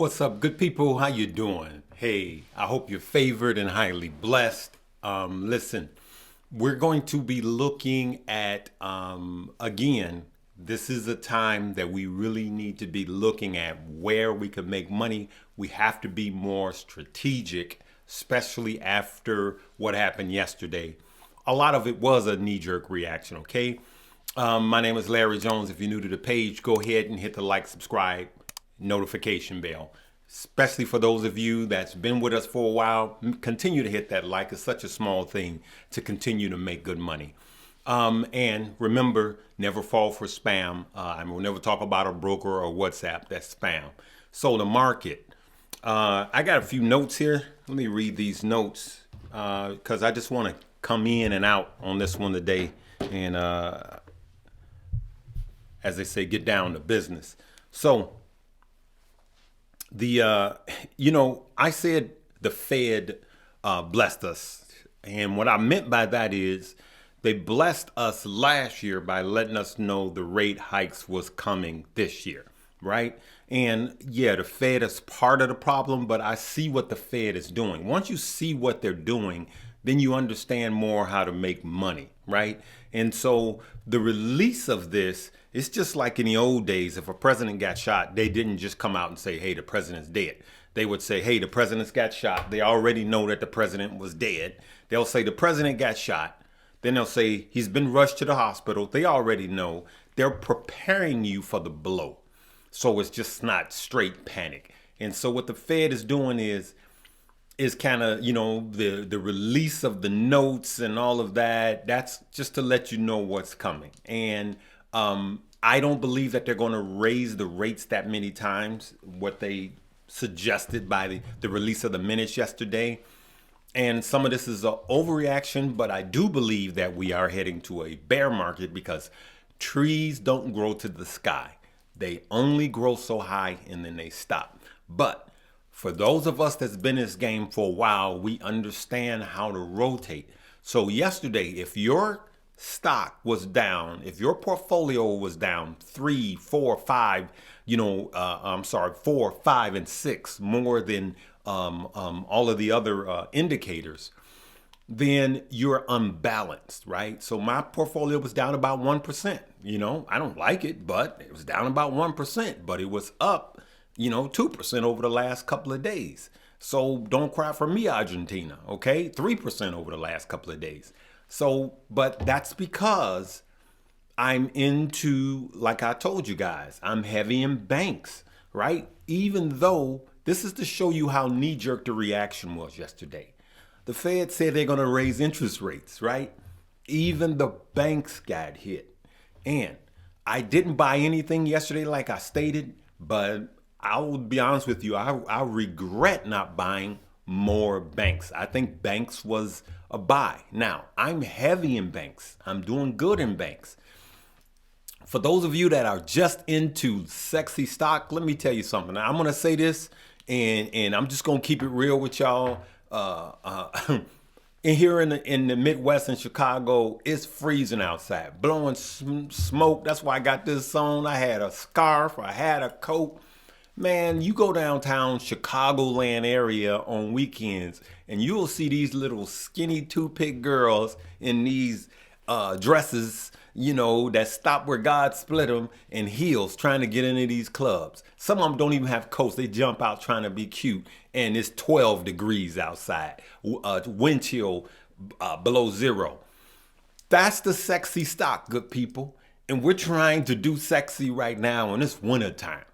What's up, good people? How you doing? Hey, I hope you're favored and highly blessed. Listen, we're going to be looking at again. This is a time that we really need to be looking at where we can make money. We have to be more strategic, especially after what happened yesterday. A lot of it was a knee-jerk reaction. Okay. My name is Larry Jones. If you're new to the page, go ahead and hit the like, subscribe, notification bell. Especially for those of you that's been with us for a while, continue to hit that like. It's such a small thing to continue to make good money. And remember, never fall for spam. I will never talk about a broker or WhatsApp. That's spam. So the market. I got a few notes here. Let me read these notes because I just want to come in and out on this one today. And as they say, get down to business. So I said the Fed blessed us. And what I meant by that is they blessed us last year by letting us know the rate hikes was coming this year, right? And yeah, the Fed is part of the problem, but I see what the Fed is doing. Once you see what they're doing, then you understand more how to make money, right? And so the release of this, it's just like in the old days. If a president got shot, they didn't just come out and say, hey, the president's dead. They would say, hey, the president's got shot. They already know that the president was dead. They'll say the president got shot. Then they'll say he's been rushed to the hospital. They already know. They're preparing you for the blow. So it's just not straight panic. And so what the Fed is doing is kind of, the release of the notes and all of that. That's just to let you know what's coming. And I don't believe that they're going to raise the rates that many times, what they suggested by the release of the minutes yesterday. And some of this is an overreaction, but I do believe that we are heading to a bear market because trees don't grow to the sky. They only grow so high and then they stop. But for those of us that's been in this game for a while, we understand how to rotate. So yesterday, if your stock was down, if your portfolio was down 3, 4, 5, 4, 5, and 6 more than all of the other indicators, then you're unbalanced, right? So my portfolio was down about 1%. I don't like it, but it was down about 1%, but it was up 2% over the last couple of days. So don't cry for me, Argentina, okay? 3% over the last couple of days. So, but that's because I'm into, like I told you guys, I'm heavy in banks, right? Even though this is to show you how knee-jerk the reaction was yesterday. The Fed said they're going to raise interest rates, right? Even the banks got hit. And I didn't buy anything yesterday like I stated, but I will be honest with you, I regret not buying more banks. I think banks was a buy. Now, I'm heavy in banks. I'm doing good in banks. For those of you that are just into sexy stock, let me tell you something. Now, I'm going to say this, and I'm just going to keep it real with y'all. In here in the Midwest in Chicago, it's freezing outside, blowing smoke. That's why I got this on. I had a scarf. I had a coat. Man, you go downtown Chicagoland area on weekends and you'll see these little skinny toothpick girls in these dresses, that stop where God split them, and heels trying to get into these clubs. Some of them don't even have coats. They jump out trying to be cute, and it's 12 degrees outside, wind chill below zero. That's the sexy stock, good people. And we're trying to do sexy right now in this wintertime.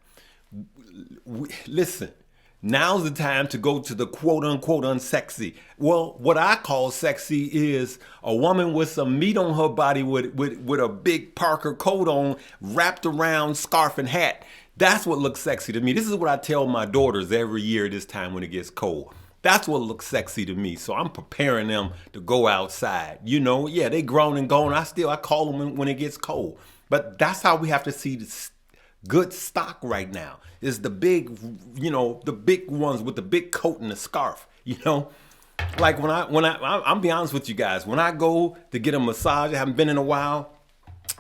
Listen, now's the time to go to the quote unquote unsexy. Well, what I call sexy is a woman with some meat on her body with a big Parker coat on, wrapped around scarf and hat. That's what looks sexy to me. This is what I tell my daughters every year this time when it gets cold. That's what looks sexy to me. So I'm preparing them to go outside. Yeah, they grown and gone. I call them when it gets cold. But that's how we have to see this good stock right now. Is the big, the big ones with the big coat and the scarf, Like I'll be honest with you guys, when I go to get a massage, I haven't been in a while,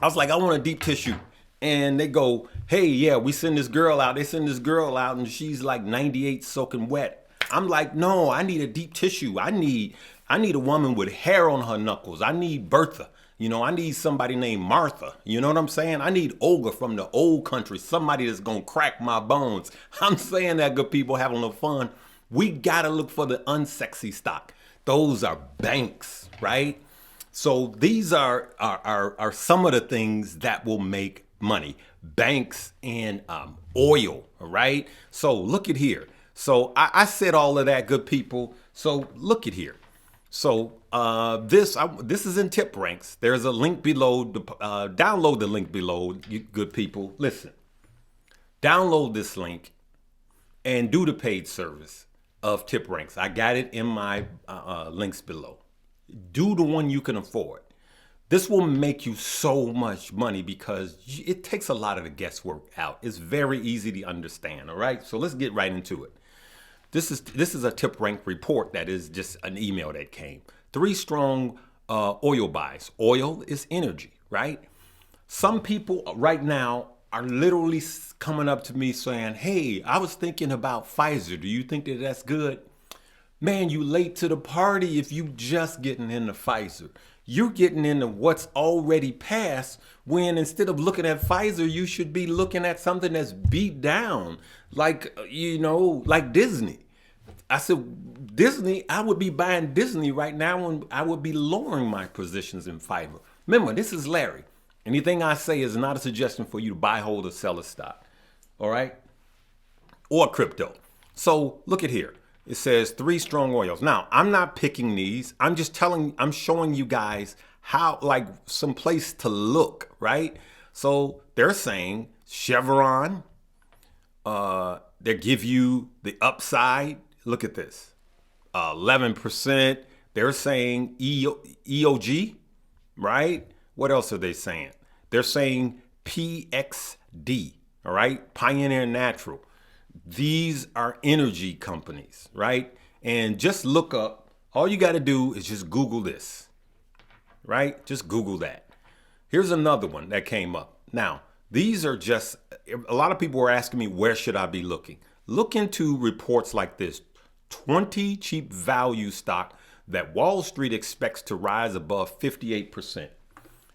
I was like, I want a deep tissue. And they go, Hey, yeah, we send this girl out. They send this girl out and she's like 98 soaking wet. I'm like, no, I need a deep tissue. I need a woman with hair on her knuckles. I need Bertha. I need somebody named Martha. You know what I'm saying? I need Olga from the old country, somebody that's gonna crack my bones. I'm saying that, good people, having a little fun. We gotta look for the unsexy stock. Those are banks, right? So these are some of the things that will make money. Banks and oil, all right? So look at here. So I said all of that, good people. So look at here. So this is in TipRanks. There's a link below. Download the link below, you good people. Listen, download this link and do the paid service of TipRanks. I got it in my links below. Do the one you can afford. This will make you so much money because it takes a lot of the guesswork out. It's very easy to understand. All right, so let's get right into it. This is a TipRank report that is just an email that came. 3 strong oil buys. Oil is energy, right? Some people right now are literally coming up to me saying, hey, I was thinking about Pfizer. Do you think that that's good? Man, you late to the party if you just getting into Pfizer. You're getting into what's already passed when instead of looking at Pfizer, you should be looking at something that's beat down, like, like Disney. I said, Disney, I would be buying Disney right now and I would be lowering my positions in Fiverr. Remember, this is Larry. Anything I say is not a suggestion for you to buy, hold, or sell a stock. All right? Or crypto. So look at here. It says 3 strong oils. Now, I'm not picking these. I'm showing you guys how, like, some place to look, right? So they're saying Chevron, they give you the upside. Look at this, 11%. They're saying EOG, right? What else are they saying? They're saying PXD, all right? Pioneer Natural. These are energy companies, right? And just look up, all you got to do is just Google this, right? Just Google that. Here's another one that came up. Now, these are just, a lot of people were asking me, where should I be looking? Look into reports like this, 20 cheap value stock that Wall Street expects to rise above 58%.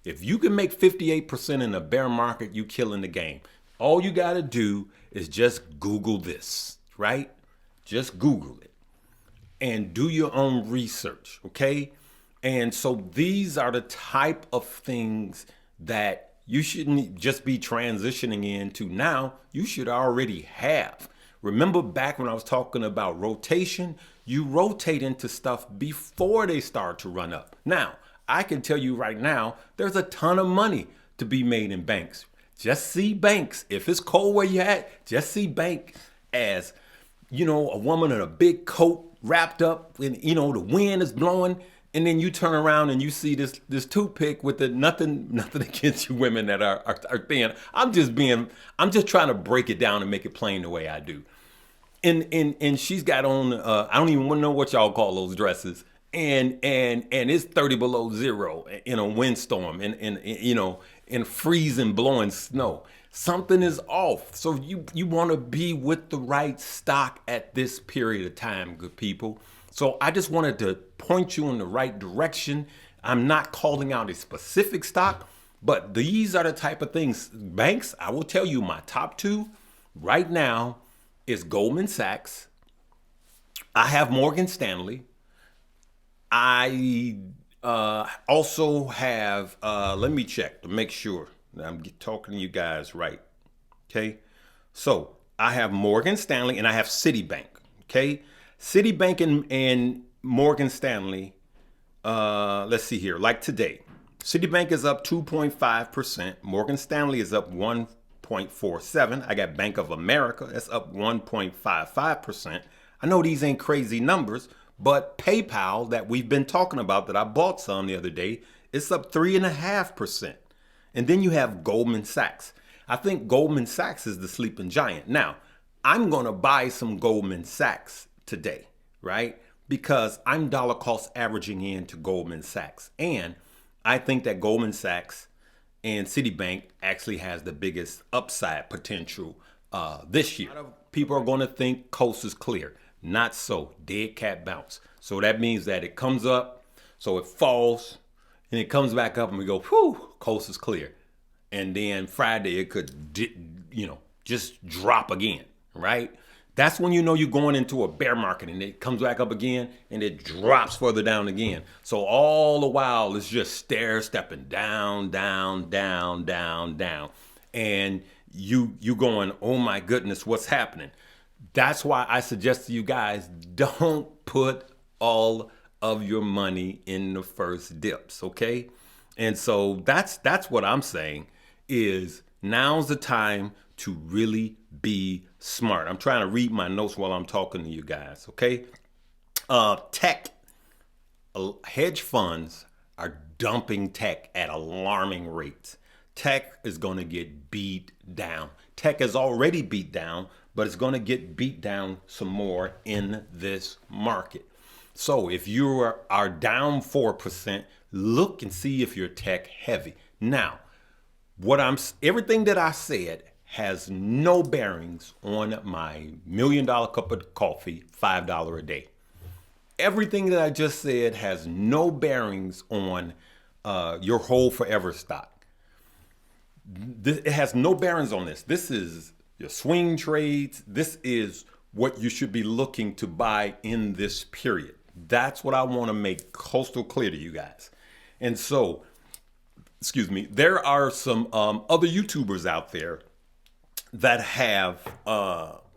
If you can make 58% in a bear market, you killing the game. All you got to do is just Google this, right? Just Google it and do your own research, okay? And so these are the type of things that you shouldn't just be transitioning into now. You should already have. Remember back when I was talking about rotation, you rotate into stuff before they start to run up. Now, I can tell you right now, there's a ton of money to be made in banks. Just see banks. If it's cold where you at, just see bank as, a woman in a big coat wrapped up and, the wind is blowing. And then you turn around and you see this toothpick with the nothing against you women that are thin. I'm just trying to break it down and make it plain the way I do. And she's got on, I don't even know what y'all call those dresses. And it's 30 below zero in a windstorm and in freezing, blowing snow. Something is off. So you want to be with the right stock at this period of time, good people. So I just wanted to point you in the right direction. I'm not calling out a specific stock, but these are the type of things. Banks, I will tell you, my top 2 right now is Goldman Sachs. I have Morgan Stanley. I also have, let me check to make sure that I'm talking to you guys right. Okay. So I have Morgan Stanley and I have Citibank. Okay. Citibank and Morgan Stanley. Let's see here. Like today, Citibank is up 2.5%. Morgan Stanley is up 1.47%. I got Bank of America. That's up 1.55%. I know these ain't crazy numbers, but PayPal that we've been talking about that I bought some the other day, it's up 3.5%. And then you have Goldman Sachs. I think Goldman Sachs is the sleeping giant. Now, I'm going to buy some Goldman Sachs today, right? Because I'm dollar cost averaging into Goldman Sachs. And I think that Goldman Sachs and Citibank actually has the biggest upside potential this year. A lot of people are going to think coast is clear. Not so. Dead cat bounce. So that means that it comes up, so it falls, and it comes back up, and we go, whew, coast is clear. And then Friday it could, just drop again, right? That's when you know you're going into a bear market, and it comes back up again and it drops further down again. So all the while it's just stair stepping down, down, down, down, down. And you going, oh my goodness, what's happening? That's why I suggest to you guys, don't put all of your money in the first dips, okay? And so that's what I'm saying is now's the time to really be smart. I'm trying to read my notes while I'm talking to you guys, okay? Tech, hedge funds are dumping tech at alarming rates. Tech is going to get beat down. Tech is already beat down, but it's going to get beat down some more in this market. So if you are down 4%, look and see if you're tech heavy. Now, everything that I said has no bearings on my $1 million cup of coffee, $5 a day. Everything that I just said has no bearings on your whole forever stock. It has no bearings on this. This is your swing trades. This is what you should be looking to buy in this period. That's what I want to make crystal clear to you guys. And so, there are some other YouTubers out there that have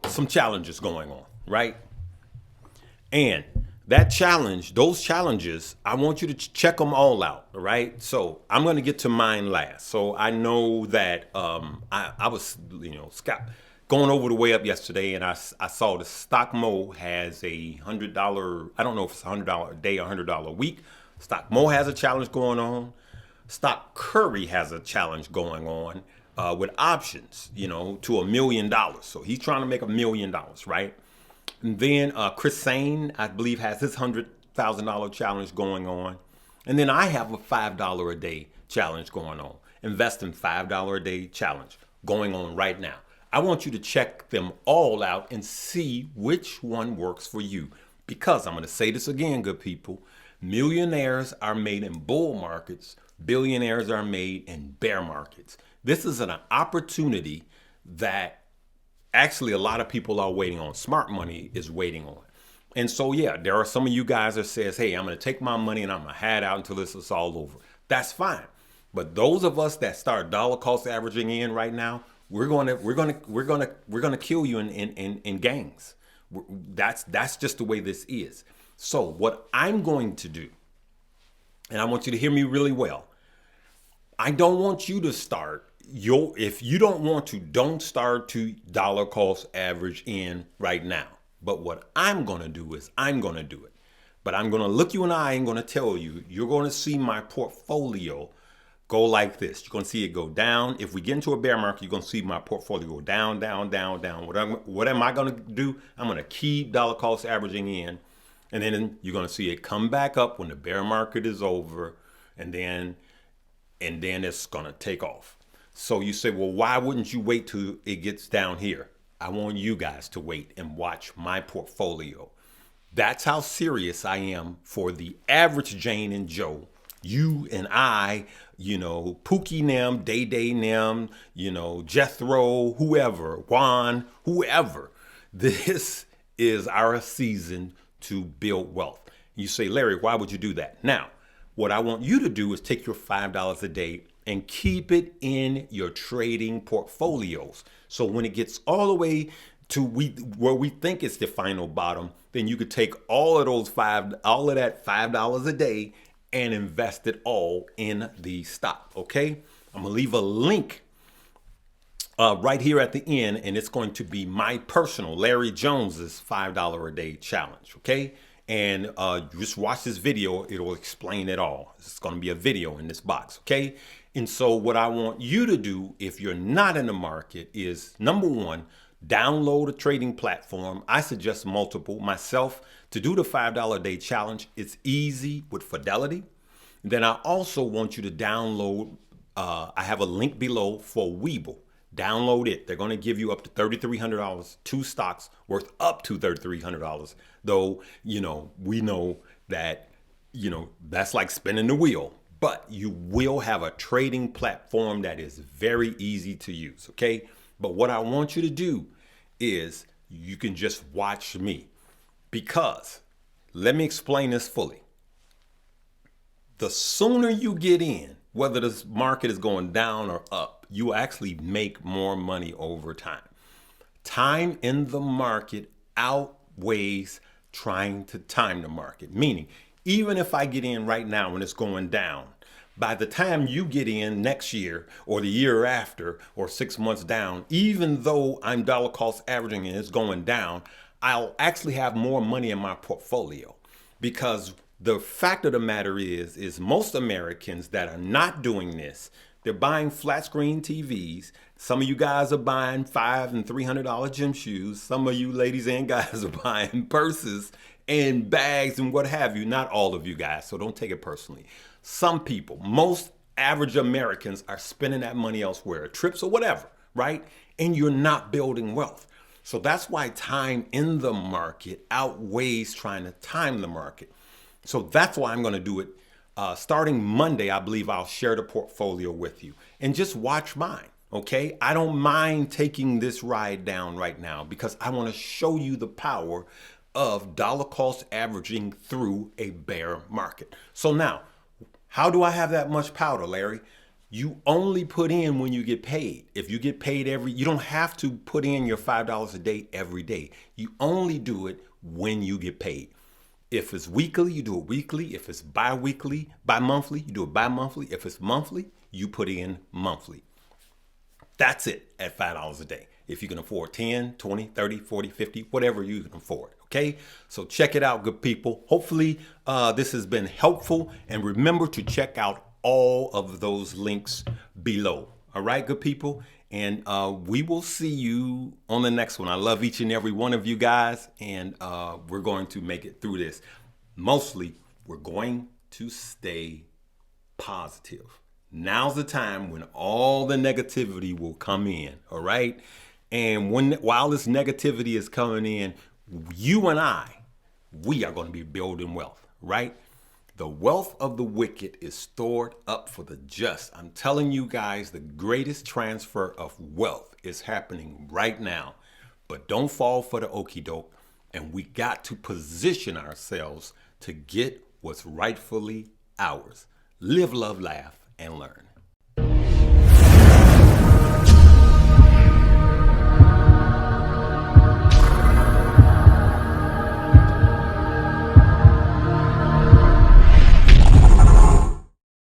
some challenges going on, right? And those challenges, I want you to check them all out, right? So I'm going to get to mine last. So I know that I was, going over the way up yesterday, and I saw the StockMo has a $100, I don't know if it's $100 a day or $100 a week. StockMo has a challenge going on. Stock Curry has a challenge going on with options, to $1 million. So he's trying to make $1 million, right? And then Chris Sane, I believe, has his $100,000 challenge going on. And then I have a $5 a day challenge going on. Investing $5 a day challenge going on right now. I want you to check them all out and see which one works for you. Because I'm going to say this again, good people. Millionaires are made in bull markets. Billionaires are made in bear markets. This is an opportunity that actually a lot of people are waiting on. Smart money is waiting on. And so, yeah, there are some of you guys that says, hey, I'm going to take my money and I'm going to hide out until this is all over. That's fine. But those of us that start dollar cost averaging in right now, we're going to kill you in gangs. That's just the way this is. So what I'm going to do, and I want you to hear me really well. I don't want you to start if you don't want to, don't start to dollar cost average in right now. But what I'm going to do is I'm going to do it. But I'm going to look you in the eye and going to tell you, you're going to see my portfolio go like this. You're going to see it go down. If we get into a bear market, you're going to see my portfolio go down, down, down, down. What am I going to do? I'm going to keep dollar cost averaging in. And then you're going to see it come back up when the bear market is over. And then it's going to take off. So you say, well, why wouldn't you wait till it gets down here? I want you guys to wait and watch my portfolio. That's how serious I am for the average Jane and Joe. You and I, Pookie Nem, Day Day Nem, Jethro, whoever, Juan, whoever. This is our season to build wealth. You say, Larry, why would you do that? Now, what I want you to do is take your $5 a day and keep it in your trading portfolios. So when it gets all the way to where we think it's the final bottom, then you could take all of that $5 a day and invest it all in the stock. Okay, I'm gonna leave a link right here at the end, and it's going to be my personal Larry Jones's $5 a day challenge. Okay. And just watch this video. It'll explain it all. It's going to be a video in this box. Okay. And so what I want you to do if you're not in the market is, number one, download a trading platform. I suggest multiple myself to do the $5 a day challenge. It's easy with Fidelity. Then I also want you to download I have a link below for Webull. Download it. They're going to give you up to $3,300, 2 stocks worth up to $3,300. Though, we know that, that's like spinning the wheel. But you will have a trading platform that is very easy to use, okay? But what I want you to do is you can just watch me. Because, let me explain this fully. The sooner you get in, whether this market is going down or up, you actually make more money over time. Time in the market outweighs trying to time the market. Meaning, even if I get in right now when it's going down, by the time you get in next year or the year after or 6 months down, even though I'm dollar cost averaging and it's going down, I'll actually have more money in my portfolio. Because the fact of the matter is most Americans that are not doing this, they're buying flat screen TVs. Some of you guys are buying $500 and $300 gym shoes. Some of you ladies and guys are buying purses and bags and what have you. Not all of you guys, so don't take it personally. Some people, most average Americans are spending that money elsewhere, trips or whatever, right? And you're not building wealth. So that's why time in the market outweighs trying to time the market. So that's why I'm going to do it. Starting Monday, I believe I'll share the portfolio with you and just watch mine. Okay. I don't mind taking this ride down right now because I want to show you the power of dollar cost averaging through a bear market. So now, how do I have that much powder, Larry? You only put in when you get paid. If you get paid you don't have to put in your $5 a day every day. You only do it when you get paid. If it's weekly, you do it weekly. If it's bi-monthly, you do it bi-monthly. If it's monthly, you put in monthly. That's it at $5 a day. If you can afford 10, 20, 30, 40, 50, whatever you can afford. Okay, so check it out, good people. Hopefully this has been helpful. And remember to check out all of those links below. All right, good people. And we will see you on the next one. I love each and every one of you guys. And we're going to make it through this. Mostly, we're going to stay positive. Now's the time when all the negativity will come in. All right. And while this negativity is coming in, you and we are going to be building wealth, right? The wealth of the wicked is stored up for the just. I'm telling you guys, the greatest transfer of wealth is happening right now. But don't fall for the okie doke. And we got to position ourselves to get what's rightfully ours. Live, love, laugh, and learn.